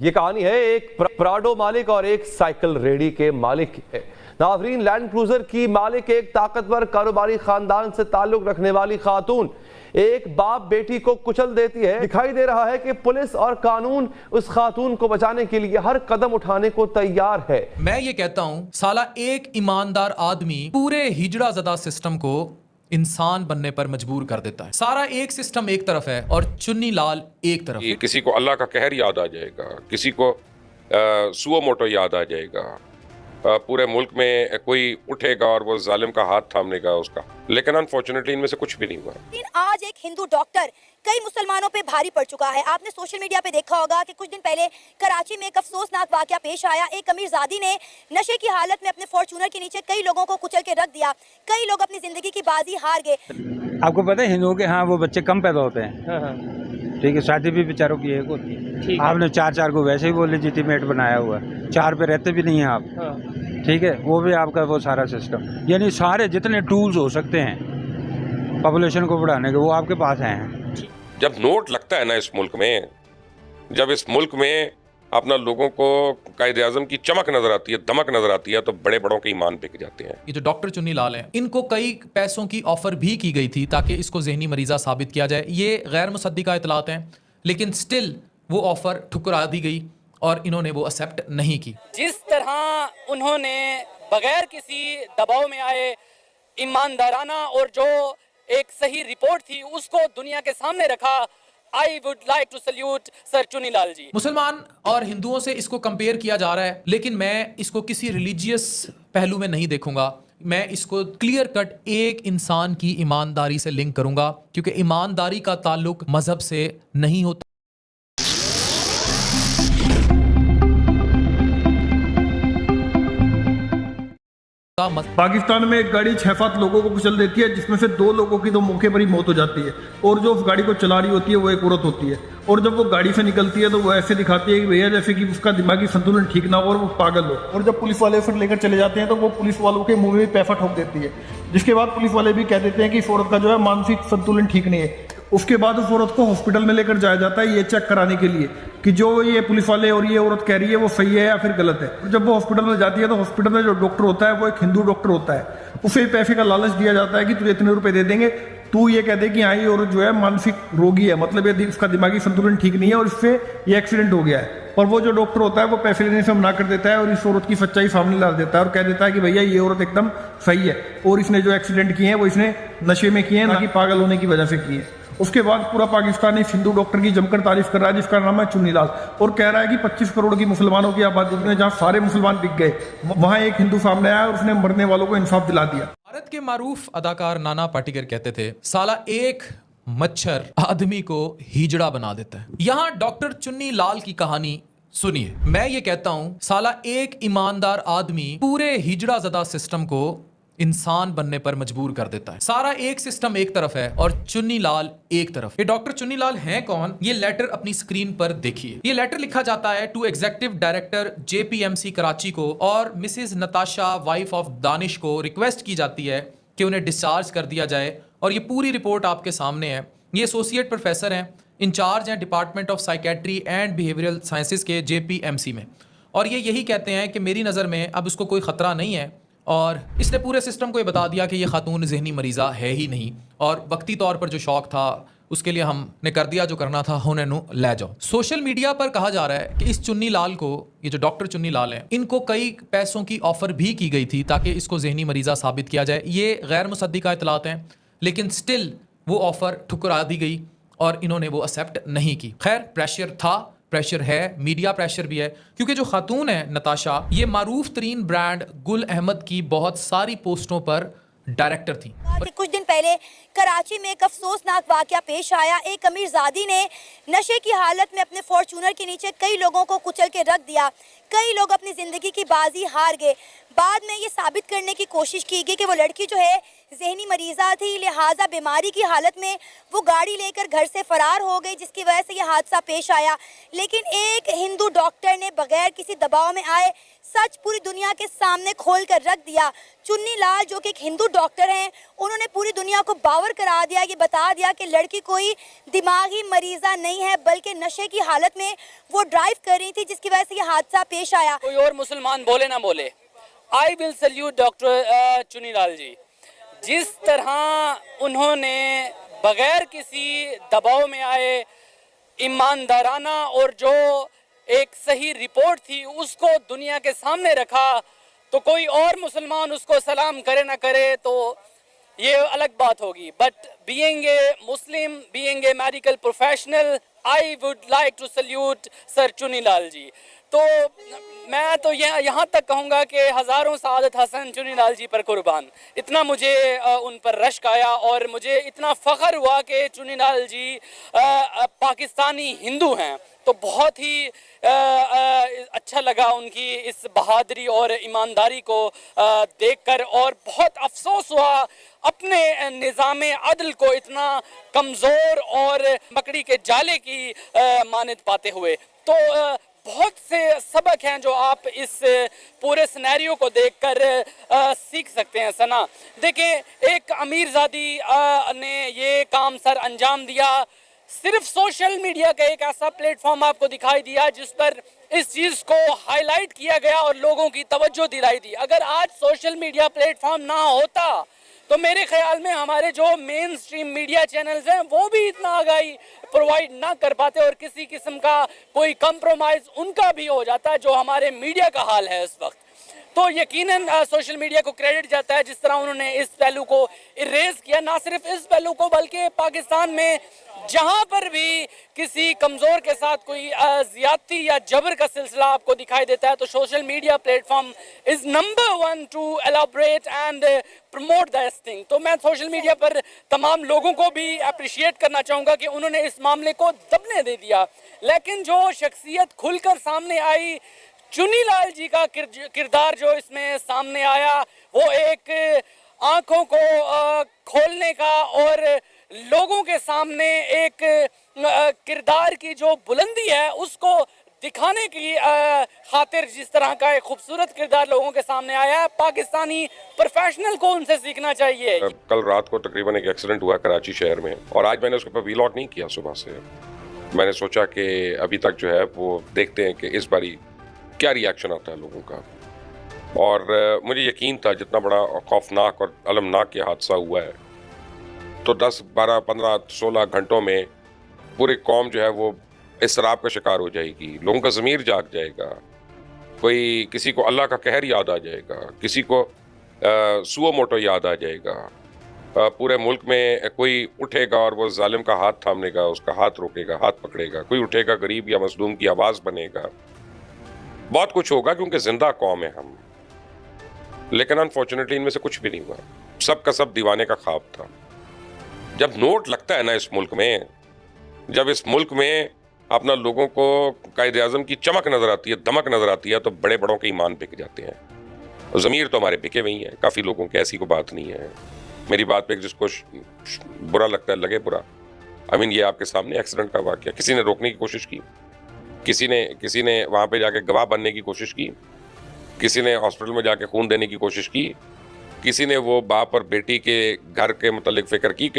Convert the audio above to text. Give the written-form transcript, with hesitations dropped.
ये कहानी है एक प्राडो मालिक और एक साइकिल रेडी के मालिक की है। नाज़रीन, लैंड क्रूजर की मालिक एक ताकतवर कारोबारी खानदान से ताल्लुक रखने वाली खातून एक बाप बेटी को कुचल देती है। दिखाई दे रहा है कि पुलिस और कानून उस खातून को बचाने के लिए हर कदम उठाने को तैयार है। मैं ये कहता हूँ, साला एक ईमानदार आदमी पूरे हिजड़ा ज़दा सिस्टम को इंसान बनने पर मजबूर कर देता है। सारा एक सिस्टम एक तरफ है और चुन्नी लाल एक तरफ है। किसी को अल्लाह का कहर याद आ जाएगा, किसी को सुओ मोटो याद आ जाएगा, पूरे मुल्क में कोई उठेगा और वो जालिम का हाथ थामनेगा उसका। लेकिन अनफॉर्चुनेटली इनमें से कुछ भी नहीं हुआ। आज एक हिंदू डॉक्टर कई मुसलमानों पे भारी पड़ चुका है। आपने सोशल मीडिया पे देखा होगा कि कुछ दिन पहले कराची में एक अफसोसनाक वाकया पेश आया। एक अमीरजादी ने नशे की हालत में अपने फॉर्च्यूनर के नीचे कई लोगों को कुचल के रख दिया। कई लोग अपनी जिंदगी की बाजी हार गए। आपको पता है हिंदुओं के यहाँ वो बच्चे कम पैदा होते हैं, ठीक है, शादी भी बेचारों की एक होती है। आपने चार को वैसे ही वो लेजिटिमेट बनाया हुआ है, 4 पे रहते भी नहीं हैं आप, ठीक है, वो भी आपका वो सारा सिस्टम, यानी सारे जितने टूल्स हो सकते हैं पॉपुलेशन को बढ़ाने के वो आपके पास हैं। जब नोट लगता है ना इस मुल्क में, जब इस मुल्क में अपना लोगों को कायदे-आज़म की चमक नजर आती है, दमक नजर आती है, तो बड़े बड़ों के ईमान बिक जाते हैं। ये जो डॉक्टर चुन्नी लाल हैं, इनको कई पैसों की ऑफर भी की गई थी ताकि इसको जहनी मरीजा साबित किया जाए। ये गैर मुसद्दिका इतलात हैं, लेकिन स्टिल वो ऑफर ठुकरा दी गई और इन्होंने वो एक्सेप्ट नहीं की। जिस तरह उन्होंने बगैर किसी दबाव में आए ईमानदाराना और जो एक सही रिपोर्ट थी उसको दुनिया के सामने रखा, I would like to salute sir Chunni Lal ji. मुसलमान और हिंदुओं से इसको कंपेयर किया जा रहा है, लेकिन मैं इसको किसी रिलीजियस पहलू में नहीं देखूंगा। मैं इसको क्लियर कट एक इंसान की ईमानदारी से लिंक करूंगा, क्योंकि ईमानदारी का ताल्लुक मजहब से नहीं होता। पाकिस्तान में एक गाड़ी 6-7 लोगों को कुचल देती है, जिसमें से 2 लोगों की तो मौके पर ही मौत हो जाती है, और जो उस गाड़ी को चला रही होती है वो एक औरत होती है। और जब वो गाड़ी से निकलती है तो वो ऐसे दिखाती है कि भैया जैसे कि उसका दिमागी संतुलन ठीक ना हो और वो पागल हो। और जब पुलिस वाले फिर लेकर चले जाते हैं तो वो पुलिस वालों के मुंह में पैसा ठोक देती है, जिसके बाद पुलिस वाले भी कह देते हैं कि इस औरत का जो है मानसिक संतुलन ठीक नहीं है। उसके बाद उस औरत को हॉस्पिटल में लेकर जाया जाता है ये चेक कराने के लिए कि जो ये पुलिस वाले और ये औरत कह रही है वो सही है या फिर गलत है। जब वो हॉस्पिटल में जाती है तो हॉस्पिटल में जो डॉक्टर होता है वो एक हिंदू डॉक्टर होता है। उसे पैसे का लालच दिया जाता है कि तुझे इतने रुपए दे देंगे, तू ये कह दे कि हाँ ये औरत जो है मानसिक रोगी है, मतलब ये उसका दिमागी संतुलन ठीक नहीं है और इससे ये एक्सीडेंट हो गया है। और वो जो डॉक्टर होता है वो पैसे लेने से मना कर देता है और इस औरत की सच्चाई सामने ला देता है और कह देता है कि भैया ये औरत एकदम सही है और इसने जो एक्सीडेंट किए हैं वो इसने नशे में किए हैं, ना कि पागल होने की वजह से किए हैं। उसके बाद पूरा पाकिस्तान इस हिंदू डॉक्टर की जमकर तारीफ कर रहा है, जिसका नाम है चुन्नी लाल, और कह रहा है कि 25 करोड़ की मुसलमानों की आबादी में जहाँ सारे मुसलमान बिक गए, वहाँ एक हिंदू सामने आया और उसने मरने वालों को इंसाफ दिला दिया। भारत के मारूफ अदाकार नाना पाटेकर कहते थे, साला एक मच्छर आदमी को हिजड़ा बना देता है। यहाँ डॉक्टर चुन्नी लाल की कहानी सुनिए। मैं ये कहता हूँ, साला एक ईमानदार आदमी पूरे हिजड़ा ज़दा सिस्टम को इंसान बनने पर मजबूर कर देता है। सारा एक सिस्टम एक तरफ है और चुन्नी लाल एक तरफ। ये डॉक्टर चुन्नी लाल हैं कौन? ये लेटर अपनी स्क्रीन पर देखिए। ये लेटर लिखा जाता है to executive director JPMC Karachi को, और Mrs Natasha wife of Danish को रिक्वेस्ट की जाती है कि उन्हें डिस्चार्ज कर दिया जाए। और ये पूरी रिपोर्ट आपके सामने है। ये एसोसिएट प्रोफेसर हैं, इंचार्ज हैं department of psychiatry and behavioural sciences के JPMC में, और ये यही कहते हैं कि मेरी नज़र में अब उसको कोई ख़तरा नहीं है। और इसने पूरे सिस्टम को ये बता दिया कि ये खातून जहनी मरीज़ा है ही नहीं, और वक्ती तौर पर जो शौक था उसके लिए हमने कर दिया जो करना था, होने नु ले जाओ। सोशल मीडिया पर कहा जा रहा है कि इस चुन्नी लाल को, ये जो डॉक्टर चुन्नी लाल हैं, इनको कई पैसों की ऑफर भी की गई थी ताकि इसको जहनी मरीज़ा साबित किया जाए। ये गैर मुसद्दिका इतलात हैं, लेकिन स्टिल वो ऑफर ठुकरा दी गई और इन्होंने वो एक्सेप्ट नहीं की। खैर, प्रेशर था, प्रेशर है, मीडिया प्रेशर भी है, क्योंकि जो खातून है नताशा, ये मारूफ तरीन ब्रांड गुल अहमद की बहुत सारी पोस्टों पर डायरेक्टर थी। कुछ दिन पहले कराची में एक अफसोसनाक वाकया पेश आया। एक अमीरजादी ने नशे की हालत में अपने फॉर्च्यूनर के नीचे कई लोगों को कुचल के रख दिया। कई लोग अपनी जिंदगी की बाजी हार गए। बाद में ये साबित करने की कोशिश की गई कि वो लड़की जो है जहनी मरीज़ा थी, लिहाजा बीमारी की हालत में वो गाड़ी लेकर घर से फरार हो गई, जिसकी वजह से ये हादसा पेश आया। लेकिन एक हिंदू डॉक्टर ने बगैर किसी दबाव में आए सच पूरी दुनिया के सामने खोल कर रख दिया। चुन्नी लाल जो कि एक हिंदू डॉक्टर हैं, उन्होंने पूरी दुनिया को बावर करा दिया, ये बता दिया कि लड़की कोई दिमागी मरीजा नहीं है, बल्कि नशे की हालत में वो ड्राइव कर रही थी, जिसकी वजह से ये हादसा पेश आया। कोई और मुसलमान बोले ना बोले, I will salute doctor Chunnilal ji. जिस तरह उन्होंने बगैर किसी दबाव में आए ईमानदाराना और जो एक सही रिपोर्ट थी उसको दुनिया के सामने रखा, तो कोई और मुसलमान उसको सलाम करे ना करे तो ये अलग बात होगी। But being a Muslim, being a medical professional, I would like to salute sir Chunnilal ji. तो मैं तो यहाँ तक कहूँगा कि हज़ारों सआदत हसन चुन्नीलाल जी पर कुर्बान। इतना मुझे उन पर रश्क आया और मुझे इतना फ़ख्र हुआ कि चुन्नीलाल जी पाकिस्तानी हिंदू हैं, तो बहुत ही अच्छा लगा उनकी इस बहादुरी और ईमानदारी को देखकर, और बहुत अफसोस हुआ अपने निज़ाम अदल को इतना कमज़ोर और मकड़ी के जाले की मानद पाते हुए। तो बहुत से सबक हैं जो आप इस पूरे सिनेरियो को देखकर सीख सकते हैं। सना देखें, एक अमीरजादी ने ये काम सर अंजाम दिया। सिर्फ सोशल मीडिया का एक ऐसा प्लेटफॉर्म आपको दिखाई दिया जिस पर इस चीज़ को हाईलाइट किया गया और लोगों की तवज्जो दिलाई दी। अगर आज सोशल मीडिया प्लेटफॉर्म ना होता तो मेरे ख्याल में हमारे जो मेन स्ट्रीम मीडिया चैनल्स हैं वो भी इतना आगाही प्रोवाइड ना कर पाते और किसी किस्म का कोई कंप्रोमाइज़ उनका भी हो जाता, जो हमारे मीडिया का हाल है इस वक्त। तो यकीनन सोशल मीडिया को क्रेडिट जाता है जिस तरह उन्होंने इस पहलू को इरेज किया। ना सिर्फ इस पहलू को बल्कि पाकिस्तान में जहां पर भी किसी कमज़ोर के साथ कोई ज़्यादती या जबर का सिलसिला आपको दिखाई देता है तो social media platform is number 1 to elaborate and promote this thing. तो मैं सोशल मीडिया पर तमाम लोगों को भी अप्रिशिएट करना चाहूँगा कि उन्होंने इस मामले को दबने दे दिया। लेकिन जो शख्सियत खुलकर सामने आई, चुन्नीलाल जी का किरदार जो इसमें सामने आया, वो एक आंखों को खोलने का और लोगों के सामने एक किरदार की जो बुलंदी है उसको दिखाने की खातिर जिस तरह का एक खूबसूरत किरदार लोगों के सामने आया है, पाकिस्तानी प्रोफेशनल को उनसे सीखना चाहिए। कल रात को तकरीबन एक एक्सीडेंट हुआ कराची शहर में, और आज मैंने उसके ऊपर वीलॉग नहीं किया सुबह से। मैंने सोचा कि अभी तक जो है वो देखते हैं कि इस बारी क्या रिएक्शन आता है लोगों का। और मुझे यकीन था जितना बड़ा खौफनाक और अलमनाक ये हादसा हुआ है तो 10, 12, 15, 16 घंटों में पूरी कौम जो है वो इसराब का शिकार हो जाएगी, लोगों का ज़मीर जाग जाएगा, कोई किसी को अल्लाह का कहर याद आ जाएगा, किसी को सुओ मोटो याद आ जाएगा। पूरे मुल्क में कोई उठेगा और वो जालिम का हाथ थामनेगा, उसका हाथ रोकेगा, हाथ पकड़ेगा, कोई उठेगा गरीब या मजलूम की आवाज़ बनेगा। बहुत कुछ होगा क्योंकि जिंदा कौम है हम, लेकिन अनफॉर्चुनेटली इनमें से कुछ भी नहीं हुआ। सब का सब दीवाने का ख्वाब था। जब नोट लगता है ना इस मुल्क में, जब इस मुल्क में अपना लोगों को कायदे आज़म की चमक नज़र आती है, दमक नज़र आती है, तो बड़े बड़ों के ईमान बिक जाते हैं। ज़मीर तो हमारे बिके हुई हैं, काफ़ी लोगों के, ऐसी कोई बात नहीं है। मेरी बात पे जिसको बुरा लगता है लगे बुरा। आई मीन ये आपके सामने एक्सीडेंट का वाक़या, किसी ने रोकने की कोशिश की, किसी ने वहाँ पे जाके गवाह बनने की कोशिश की, किसी ने हॉस्पिटल में जाके खून देने की कोशिश की, किसी ने वो बाप और बेटी के घर के मुतल्लिक फ़िक्र की।